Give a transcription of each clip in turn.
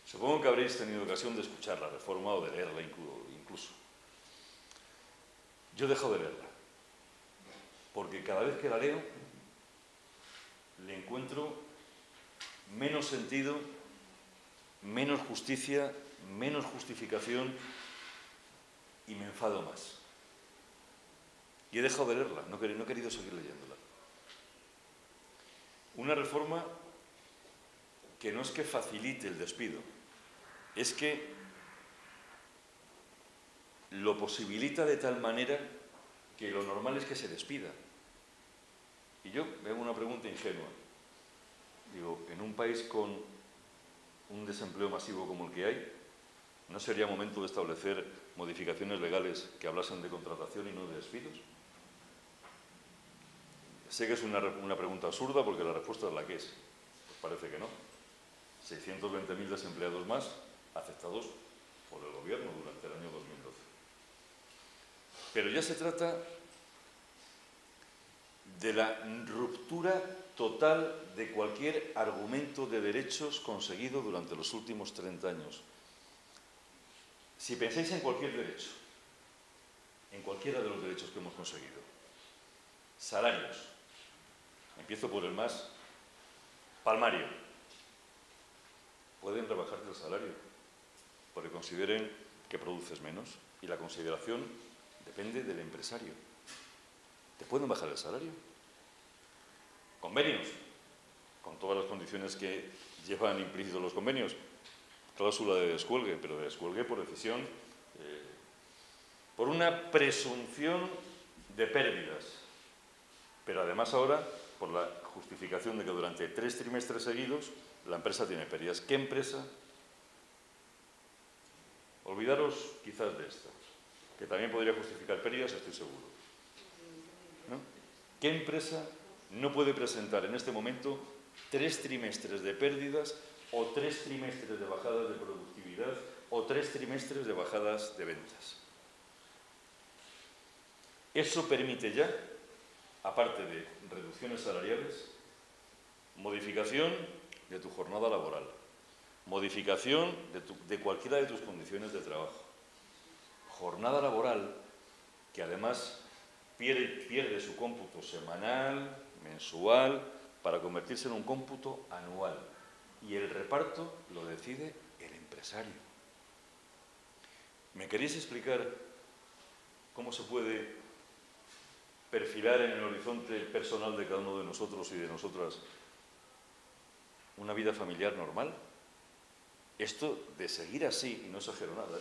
Supongo que habréis tenido ocasión de escuchar la reforma o de leerla incluso. Yo dejo de leerla, porque cada vez que la leo le encuentro menos sentido, menos justicia, menos justificación y me enfado más. Y he dejado de leerla, no he querido seguir leyéndola. Una reforma que no es que facilite el despido, es que lo posibilita de tal manera que lo normal es que se despida. Y yo me hago una pregunta ingenua. Digo, en un país con un desempleo masivo como el que hay, ¿no sería momento de establecer modificaciones legales que hablasen de contratación y no de despidos? Sé que es una pregunta absurda porque la respuesta es la que es. Pues parece que no. 620.000 desempleados más aceptados por el Gobierno durante el año 2012. Pero ya se trata de la ruptura total de cualquier argumento de derechos conseguido durante los últimos 30 años. Si pensáis en cualquier derecho, en cualquiera de los derechos que hemos conseguido, salarios, empiezo por el más palmario, pueden rebajarte el salario porque consideren que produces menos y la consideración depende del empresario. ¿Te pueden bajar el salario? Convenios, con todas las condiciones que llevan implícitos los convenios. Cláusula de descuelgue, pero de descuelgue por decisión, por una presunción de pérdidas. Pero además ahora, por la justificación de que durante 3 trimestres seguidos la empresa tiene pérdidas. ¿Qué empresa? Olvidaros quizás de esta, que también podría justificar pérdidas, estoy seguro. ¿No? ¿Qué empresa no puede presentar en este momento 3 trimestres de pérdidas o 3 trimestres de bajadas de productividad o 3 trimestres de bajadas de ventas? Eso permite ya, aparte de reducciones salariales, modificación de tu jornada laboral, modificación de cualquiera de tus condiciones de trabajo. Jornada laboral que además pierde su cómputo semanal, mensual, para convertirse en un cómputo anual. Y el reparto lo decide el empresario. ¿Me queréis explicar cómo se puede perfilar en el horizonte personal de cada uno de nosotros y de nosotras una vida familiar normal? Esto, de seguir así, y no exagero nada,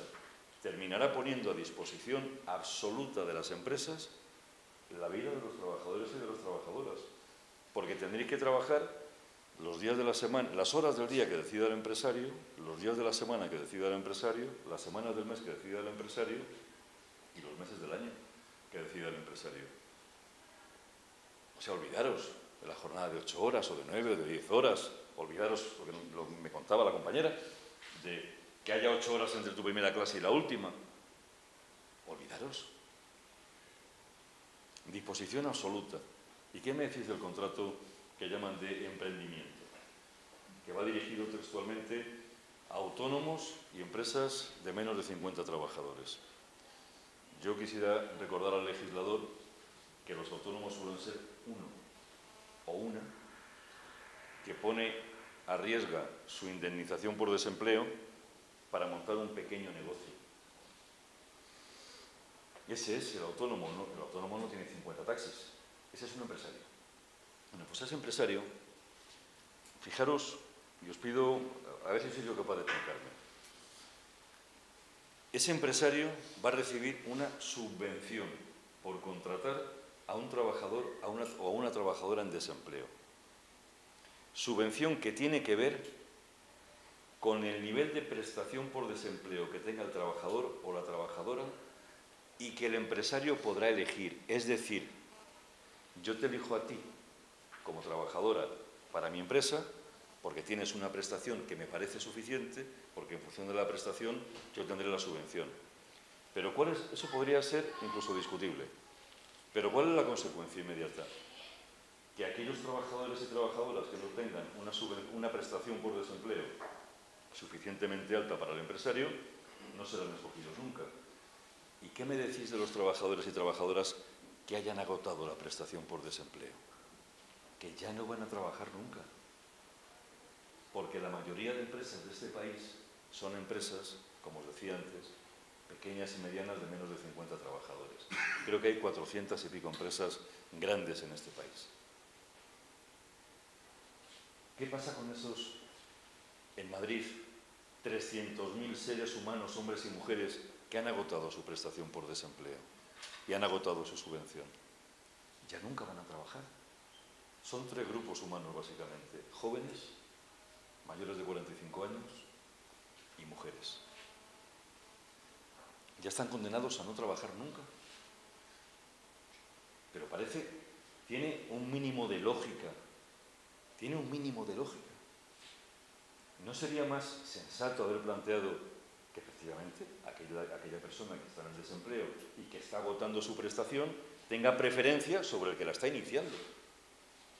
terminará poniendo a disposición absoluta de las empresas la vida de los trabajadores y de las trabajadoras. Porque tendréis que trabajar los días de la semana, las horas del día que decida el empresario, los días de la semana que decida el empresario, las semanas del mes que decida el empresario y los meses del año que decida el empresario. O sea, olvidaros de la jornada de 8 horas o de 9 o de 10 horas. Olvidaros, porque me contaba la compañera, de que haya 8 horas entre tu primera clase y la última. Olvidaros. Disposición absoluta. ¿Y qué me decís del contrato que llaman de emprendimiento? Que va dirigido textualmente a autónomos y empresas de menos de 50 trabajadores. Yo quisiera recordar al legislador que los autónomos suelen ser uno o una que pone a riesgo su indemnización por desempleo para montar un pequeño negocio. Ese es el autónomo, ¿no? El autónomo no tiene 50 taxis, ese es un empresario. Bueno, pues ese empresario, fijaros, y os pido, a ver si soy yo capaz de explicarme. Ese empresario va a recibir una subvención por contratar a un trabajador o a una trabajadora en desempleo. Subvención que tiene que ver con el nivel de prestación por desempleo que tenga el trabajador o la trabajadora y que el empresario podrá elegir. Es decir, yo te elijo a ti como trabajadora para mi empresa porque tienes una prestación que me parece suficiente, porque en función de la prestación yo tendré la subvención. Pero eso podría ser incluso discutible. Pero ¿cuál es la consecuencia inmediata? Que aquellos trabajadores y trabajadoras que no tengan una prestación por desempleo suficientemente alta para el empresario, no serán escogidos nunca. ¿Y qué me decís de los trabajadores y trabajadoras que hayan agotado la prestación por desempleo? Que ya no van a trabajar nunca. Porque la mayoría de empresas de este país son empresas, como os decía antes, pequeñas y medianas de menos de 50 trabajadores. Creo que hay 400 y pico empresas grandes en este país. ¿Qué pasa con esos, en Madrid, 300.000 seres humanos, hombres y mujeres, que han agotado su prestación por desempleo y han agotado su subvención? Ya nunca van a trabajar. Son 3 grupos humanos, básicamente: jóvenes, mayores de 45 años y mujeres. Ya están condenados a no trabajar nunca. Pero parece, tiene un mínimo de lógica. Tiene un mínimo de lógica. ¿No sería más sensato haber planteado que efectivamente aquella persona que está en el desempleo y que está agotando su prestación tenga preferencia sobre el que la está iniciando?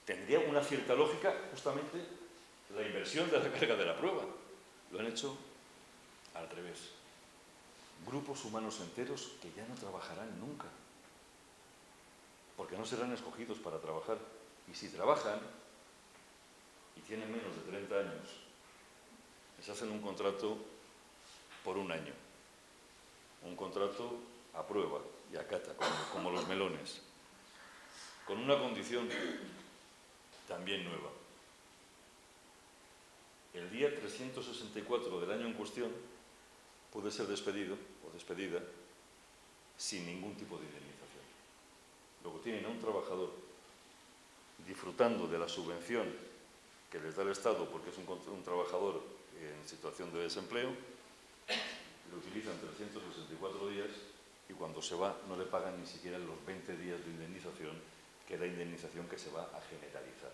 Tendría una cierta lógica justamente la inversión de la carga de la prueba. Lo han hecho al revés. Grupos humanos enteros que ya no trabajarán nunca, porque no serán escogidos para trabajar. Y si trabajan y tienen menos de 30 años, les hacen un contrato por un año, un contrato a prueba y a cata, como los melones, con una condición también nueva. El día 364 del año en cuestión puede ser despedido o despedida sin ningún tipo de indemnización. Luego tienen a un trabajador disfrutando de la subvención que les da el Estado porque es un trabajador en situación de desempleo, lo utilizan 364 días y cuando se va no le pagan ni siquiera los 20 días de indemnización, que es la indemnización que se va a generalizar.